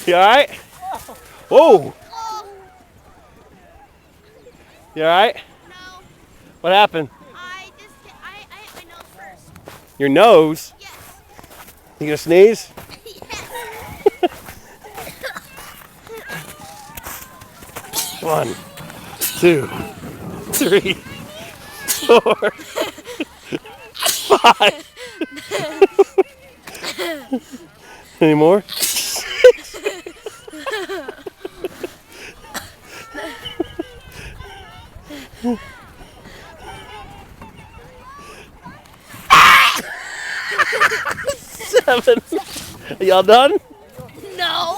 You alright? Whoa! You alright? No. What happened? I hit my nose first. Your nose? Yes. You gonna sneeze? Yes. 1, 2, 3, 4, 5. Any more? 6. 7. Are y'all done? No.